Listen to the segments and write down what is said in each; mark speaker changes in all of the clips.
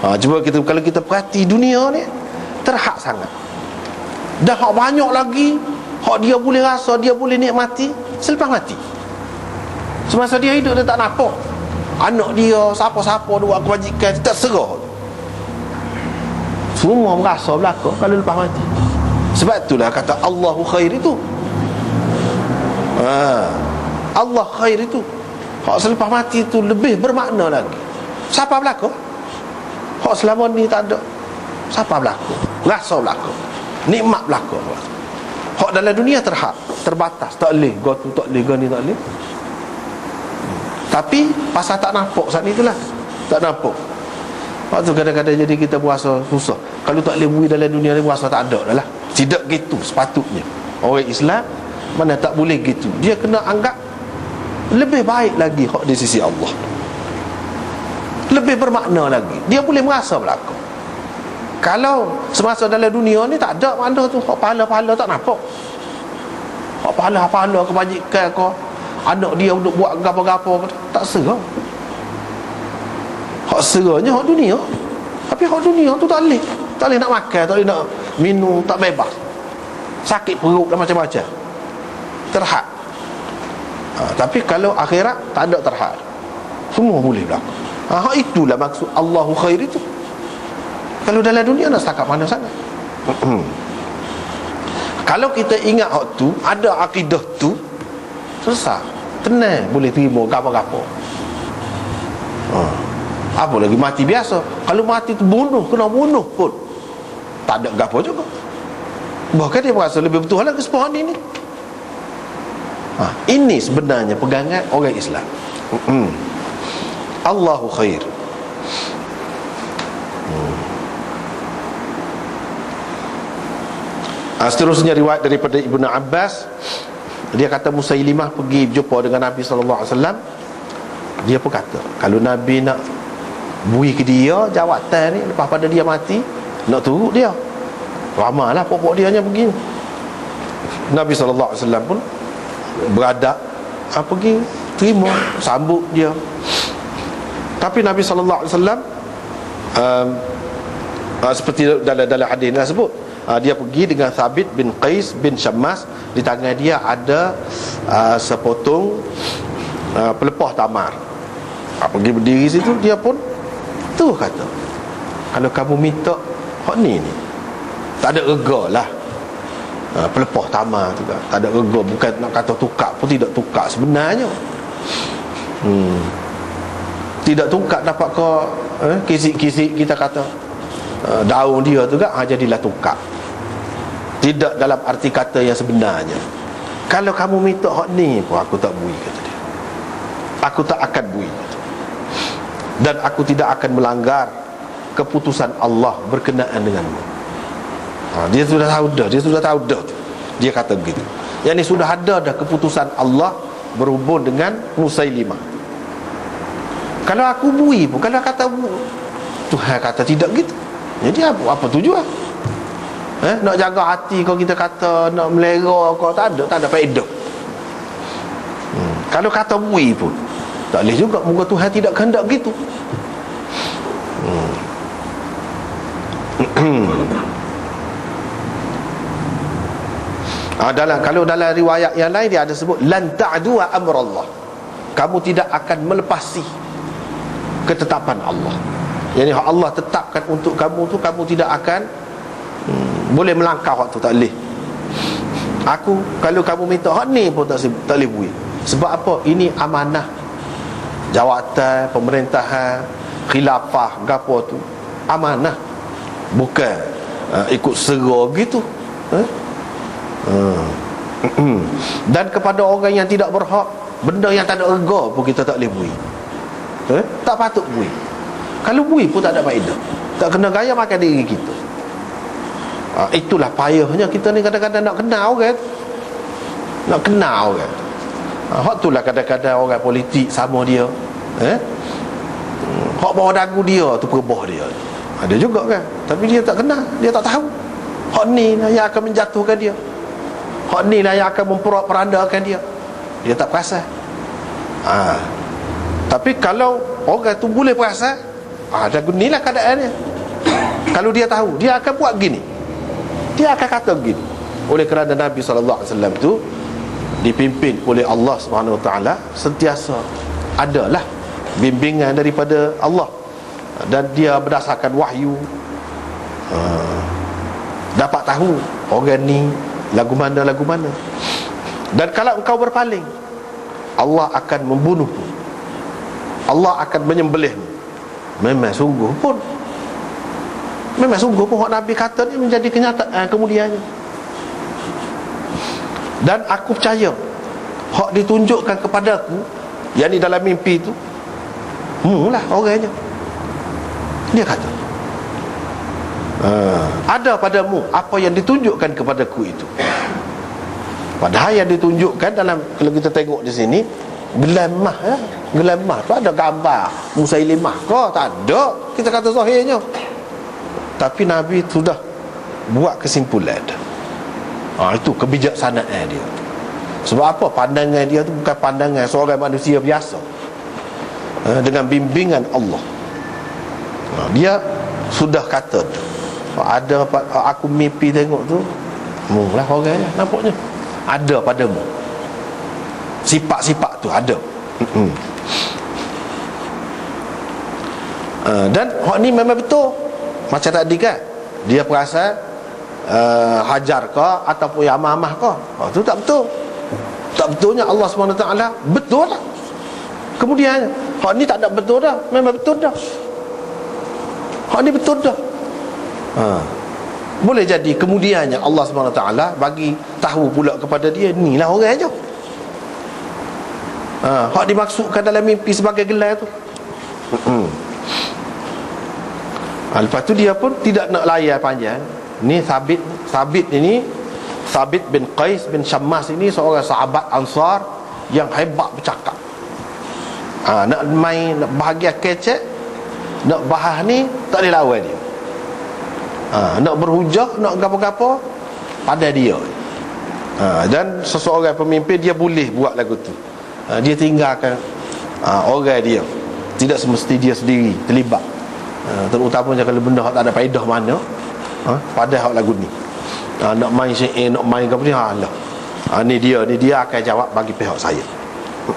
Speaker 1: Cuba kalau kita perhati dunia ni terhad sangat. Dah hak banyak lagi hak dia boleh rasa, dia boleh nikmati selepas mati. Semasa dia hidup dia tak nampak. Anak dia, siapa-siapa dia buat kebajikan, tak serah. Semua merasa belaka kalau lepas mati. Sebab itulah kata Allahu khair itu. Allah khair itu. Hak selepas mati itu lebih bermakna lagi. Siapa belaka? Hak selama ni tak ada. Siapa belaka? Rasa belaka, nikmat belaka. Hak dalam dunia terhad, terbatas, tak boleh go tu, tak boleh go ni, tak boleh. Tapi pasal tak nampak saat ni itulah. Tak nampak. Waktu kadang-kadang jadi kita puasa susah. Kalau tak boleh bui dalam dunia ni, puasa tak ada dah lah. Tidak gitu sepatutnya. Orang Islam mana tak boleh gitu. Dia kena anggap lebih baik lagi hak di sisi Allah, lebih bermakna lagi. Dia boleh merasa belaka. Kalau semasa dalam dunia ni tak ada mana tu, hak pahala-pahala tak nampak. Hak pahala-pahala kebajikan kau, anak dia untuk buat gapo-gapo tak serah. Hak serahnya hak dunia. Tapi hak dunia tu tak boleh. Tak boleh nak makan, tak boleh nak minum, tak bebas. Sakit perut dan macam-macam. Terhad. Tapi kalau akhirat tak ada terhad. Semua boleh berlaku. Itulah maksud Allahu khair itu. Kalau dalam dunia nak setakat mana sangat. Kalau kita ingat hak tu, ada akidah tu, selesai, tenang, boleh terima gapo-gapo. Apa lagi mati biasa. Kalau mati tu bunuh, kena bunuh pun tak ada gapo juga. Bahkan dia merasa lebih betul lah kesepahan ini. Ini sebenarnya pegangan orang Islam. Allahu khair. Seterusnya riwayat daripada Ibnu Abbas. Dia kata Musailimah pergi jumpa dengan Nabi SAW. Dia pun kata, kalau Nabi nak bui ke dia jawatan ni lepas pada dia mati, nak turut dia, ramailah pokok dia hanya begini. Nabi SAW pun beradab, pergi terima, sambut dia. Tapi Nabi SAW seperti dalam hadis yang sebut, dia pergi dengan Thabit bin Qais bin Syammas. Di tangan dia ada sepotong pelepah tamar. Pergi berdiri situ, dia pun tu kata, kalau kamu minta hak ni tak ada rega lah. Pelepah tamar tu kan, tak ada rega. Bukan nak kata tukar pun tidak tukar sebenarnya. Tidak tukar dapat kau kisik-kisik kita kata daun dia tu kan, jadilah tukar. Tidak dalam arti kata yang sebenarnya. Kalau kamu minta hak ni pun aku tak bui, kata dia. Aku tak akan bui, dan aku tidak akan melanggar keputusan Allah berkenaan denganmu. Dia sudah tahu dah. Dia kata begitu. Yang ni sudah ada dah keputusan Allah berhubung dengan Musailimah. Kalau aku bui pun, kalau kata Tuhan kata tidak gitu, jadi apa tujuan? Nak jaga hati kau, kita kata nak melera kau, tak ada faedah. Kalau kata bui pun tak boleh juga, moga Tuhan tidak kehendak gitu. Kalau dalam riwayat yang lain dia ada sebut lan ta'du amrallah, kamu tidak akan melepasi ketetapan Allah. Yang ni Allah tetapkan untuk kamu tu, kamu tidak akan boleh melangkah waktu, tak boleh. Kalau kamu minta hak ni pun tak boleh bui. Sebab apa? Ini amanah jawatan pemerintahan, khilafah gapo tu, amanah, bukan ikut sera gitu. Dan kepada orang yang tidak berhak, benda yang tak ada rega pun kita tak boleh bui. Tak patut bui. Kalau bui pun tak ada faedah, tak kena gaya makan diri kita. Itulah payahnya kita ni kadang-kadang nak kenal kan. Hak itulah kadang-kadang orang politik sama dia, hak bawah dagu dia tu perebah dia. Ada juga kan. Tapi dia tak kenal, dia tak tahu hak ni lah yang akan menjatuhkan dia, hak ni lah yang akan memperandakan dia. Dia tak perasan. Tapi kalau orang tu boleh perasan, Dan inilah keadaannya. Kalau dia tahu, dia akan buat gini, dia akan kata begini. Oleh kerana Nabi SAW tu dipimpin oleh Allah SWT, sentiasa adalah bimbingan daripada Allah, dan dia berdasarkan wahyu dapat tahu orang ni lagu mana. Dan kalau engkau berpaling, Allah akan membunuhmu, Allah akan menyembelihmu. Memang sungguh pun hak Nabi kata ni menjadi kenyataan kemudiannya. Dan aku percaya hak ditunjukkan kepadaku, yang ni dalam mimpi tu, lah orangnya. Dia kata, ada padamu apa yang ditunjukkan kepadaku itu. Padahal yang ditunjukkan dalam, kalau kita tengok di sini, gelamah ya. Gelamah tu ada gambar Musailimah kau tak ada, kita kata zahirnya. Tapi Nabi sudah buat kesimpulan. Itu kebijaksanaan dia. Sebab apa? Pandangan dia tu bukan pandangan seorang manusia biasa, dengan bimbingan Allah. Dia sudah kata, ada aku mimpi tengok tu, lah orangnya, nampaknya ada padamu. Sifat-sifat tu ada. Dan hak ni memang betul. Macam tadi kan, dia perasan Hajar ke ataupun Yamamah ke, tu tak betul. Tak betulnya Allah SWT betul lah. Kemudian hak ni tak ada betul dah, memang betul dah. Hak ni betul dah. Boleh jadi kemudiannya Allah SWT bagi tahu pula kepada dia, inilah orang je. Hak dimaksudkan dalam mimpi sebagai gelar tu. Lepas tu dia pun tidak nak layar panjang. Ni Sabit ini, Sabit bin Qais bin Syammas ini seorang sahabat Ansar yang hebat bercakap. Nak main, nak bahagia kecek, nak bahas ni tak boleh lawan dia. Nak berhujah, nak gapo-gapo, pada dia. Dan seseorang pemimpin, dia boleh buat lagu tu. Dia tinggalkan orang dia, tidak semesti dia sendiri terlibat. Terutamanya kalau benda tak ada faedah mana, pada hak lagu ni. Nak main syair, nak main apa ni, ni dia akan jawab bagi pihak saya.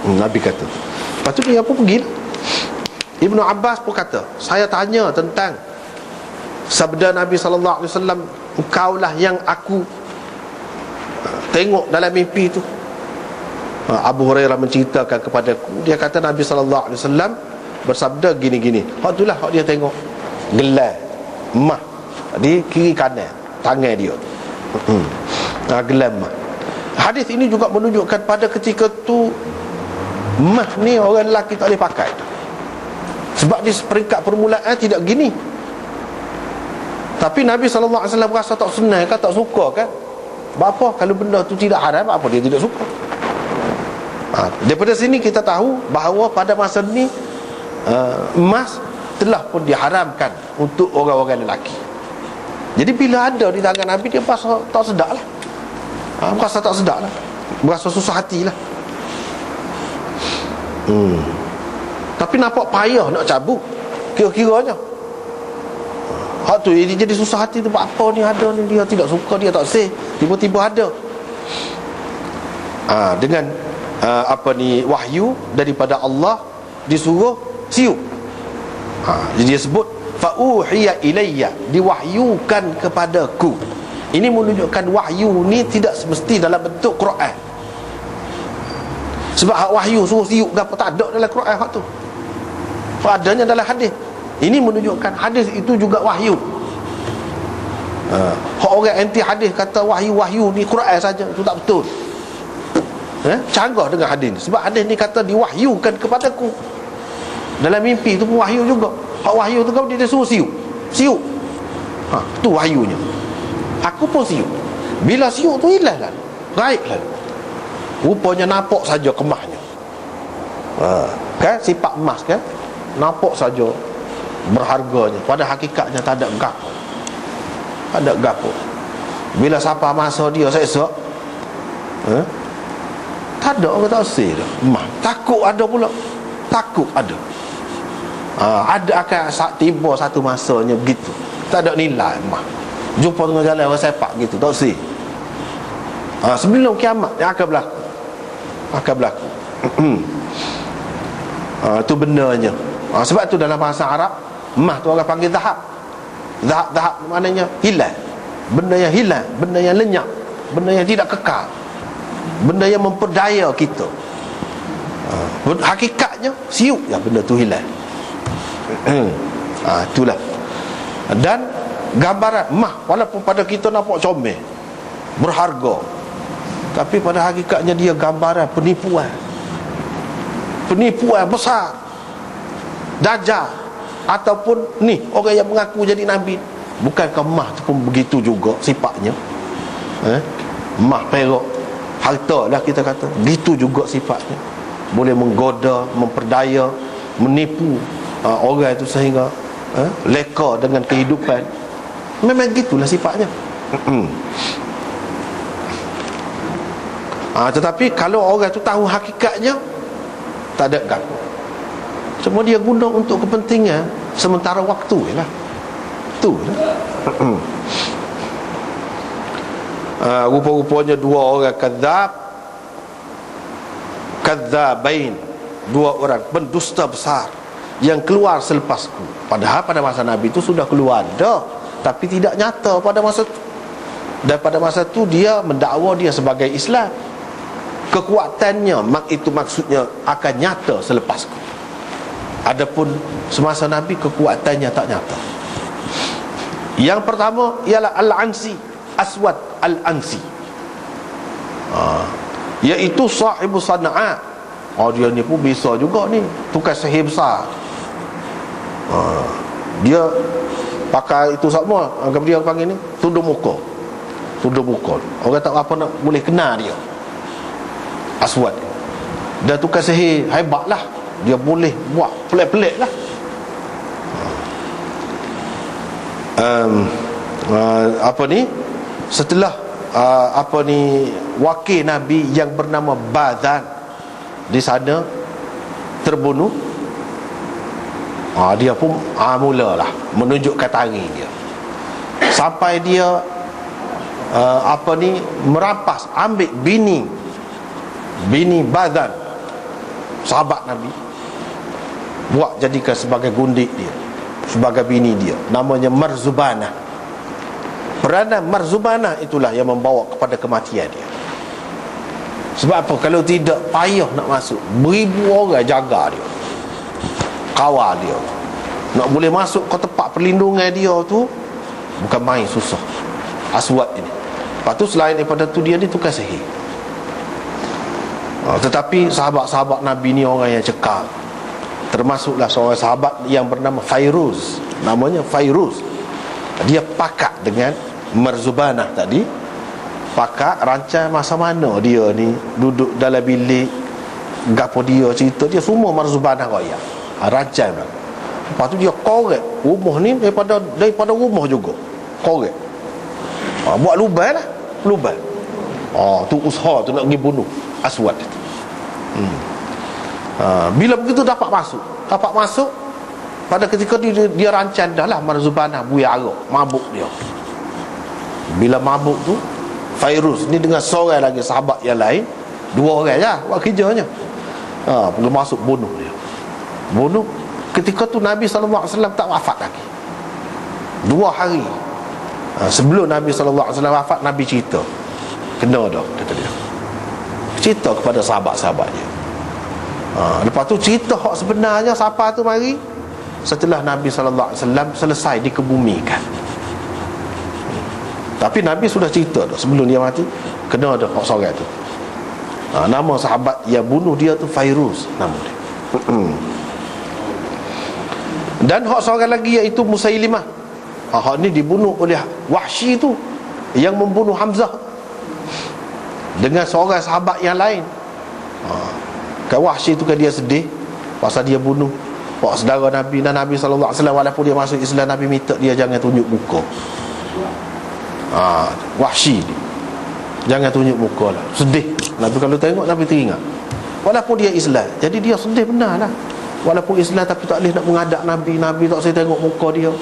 Speaker 1: Nabi kata. Lepas tu dia pun pergi. Ibnu Abbas pun kata, saya tanya tentang sabda Nabi SAW, engkaulah yang aku tengok dalam mimpi tu. Abu Hurairah menceritakan kepadaku, dia kata Nabi SAW bersabda gini-gini. Hak itulah hak dia tengok, gelar emas di kiri kanan tangan dia. Gelar emas. Hadis ini juga menunjukkan pada ketika tu emas ni orang lelaki tak boleh pakai. Sebab di peringkat permulaan tidak gini. Tapi Nabi SAW rasa tak senang kan, tak suka kan. Apa kalau benda tu tidak haram, apa dia tidak suka. Daripada sini kita tahu bahawa pada masa ni emas telah pun diharamkan untuk orang-orang lelaki. Jadi bila ada di tangan Nabi, dia rasa tak sedap lah. Merasa tak sedap lah, merasa susah hati lah. Tapi nampak payah nak cabut, kira-kiranya. Hak tu dia jadi susah hati tu. Apa ni ada ni, dia tidak suka, dia tak say, tiba-tiba ada. Dengan wahyu daripada Allah, disuruh siup. Jadi dia sebut fa'uhiya ilayya, diwahyukan kepadaku. Ini menunjukkan wahyu ni tidak semesti dalam bentuk Quran. Sebab hak wahyu suruh siup ke apa, tak ada dalam Quran hak tu. Adanya dalam hadis. Ini menunjukkan hadis itu juga wahyu. Hak orang anti hadis kata wahyu ni Quran saja, itu tak betul. Canggah dengan hadis ni. Sebab hadis ni kata diwahyukan kepadaku. Dalam mimpi tu pun wahyu juga. Hak wahyu tu kau dia suruh siup. Tu wahyunya. Aku pun siup. Bila siup tu hilang lah, gaib lah. Rupanya nampak saja kemahnya. Kan sifat emas kan, nampak saja berharganya, pada hakikatnya tak ada gapo. Tak ada gapo. Bila siapa masa dia seksa, tak ada orang tak say dah. Emas takut ada pula. Takut ada. Ada akan tiba satu masanya begitu, tak ada nilai mah. Jumpa tengah jalan orang sepak gitu, tak si. Sebelum kiamat yang akan berlaku. Itu benarnya. Sebab tu dalam bahasa Arab, mah tu orang panggil zahab. Zahab maknanya hilang. Benda yang hilang, benda yang lenyap, benda yang tidak kekal, benda yang memperdaya kita. Hakikatnya siuk ya benda tu hilang. Itulah. Dan gambaran mah, walaupun pada kita nampak comel, berharga, tapi pada hakikatnya dia gambaran penipuan besar, dajjal, ataupun ni orang yang mengaku jadi nabi. Bukankah mah tu pun begitu juga sifatnya? Mah perak, harta lah kita kata, begitu juga sifatnya. Boleh menggoda, memperdaya, menipu orang itu sehingga leka dengan kehidupan. Memang gitulah sifatnya. Tetapi kalau orang itu tahu hakikatnya, tak ada gapo. Cuma dia guna untuk kepentingan sementara waktu lah. Tu lah. Rupa-rupanya dua orang kadzabain, dua orang pendusta besar yang keluar selepasku. Padahal pada masa Nabi itu sudah keluar dah, tapi tidak nyata pada masa itu. Dan pada masa itu dia mendakwa dia sebagai Islam. Kekuatannya itu maksudnya akan nyata selepasku. Adapun semasa Nabi kekuatannya tak nyata. Yang pertama ialah Al-Ansi, Aswad Al-Ansi, iaitu sahibu Sana'a. Dia ni pun bisa juga ni, tukar sihir besar. Dia pakai itu semua, anggap dia panggil ni tudung muka. Orang tak apa nak boleh kenal dia. Aswad. Dan tukar sihir hebat lah. Dia boleh buat pelik-pelik lah. Setelah wakil Nabi yang bernama Badan di sana terbunuh, dia pun mulalah menunjukkan tangan dia, sampai dia merampas, ambil bini Badan, sahabat Nabi, buat jadikan sebagai gundik dia, sebagai bini dia. Namanya Marzubanah. Peranan Marzubanah itulah yang membawa kepada kematian dia. Sebab apa? Kalau tidak, payah nak masuk. Beribu orang jaga dia, kawal dia. Nak boleh masuk ke tempat perlindungan dia tu bukan main, susah. Aswad ini. Lepas tu selain daripada tu, dia ni tukar sihir. Tetapi sahabat-sahabat Nabi ni orang yang cekal. Termasuklah seorang sahabat yang bernama Fairuz. Namanya Fairuz. Dia pakat dengan Marzubanah tadi. Pakat rancang masa mana dia ni duduk dalam bilik, gapo dia cerita, dia semua Marzubanah royak. Rancang lah. Lepas tu dia korek rumah ni daripada rumah juga. Korek. Buat lubang lah. Lubang. Tu usaha tu nak pergi bunuh Aswad itu. Bila begitu dapat masuk, pada ketika dia rancang dah lah, Marzubanah buaya arak, mabuk dia. Bila mabuk tu, Fairuz ni dengan seorang lagi sahabat yang lain, dua orang je buat kerjanya. Pergi masuk bunuh dia. Bunuh. Ketika tu Nabi SAW tak wafat lagi. 2 hari sebelum Nabi SAW wafat, Nabi cerita, kena dah, kata dia. Cerita kepada sahabat-sahabatnya. Lepas tu cerita hak sebenarnya siapa tu mari setelah Nabi SAW selesai dikebumikan. Tapi Nabi sudah cerita dah sebelum dia mati, kena ada hak seorang tu. Nama sahabat yang bunuh dia tu Fairuz nama dia. Dan hak seorang lagi iaitu Musailimah. Hak ni dibunuh oleh Wahsy tu yang membunuh Hamzah dengan seorang sahabat yang lain. Kan Wahsy tu kan dia sedih pasal dia bunuh pak saudara Nabi. Dan Nabi SAW walaupun dia masuk Islam, Nabi minta dia jangan tunjuk muka. Wahsy ni jangan tunjuk muka lah. Sedih. Nabi kalau tengok, Nabi teringat walaupun dia Islam, jadi dia sedih benar lah. walaupun Islam tapi tak boleh nak mengadap Nabi. Nabi tak saya tengok muka dia.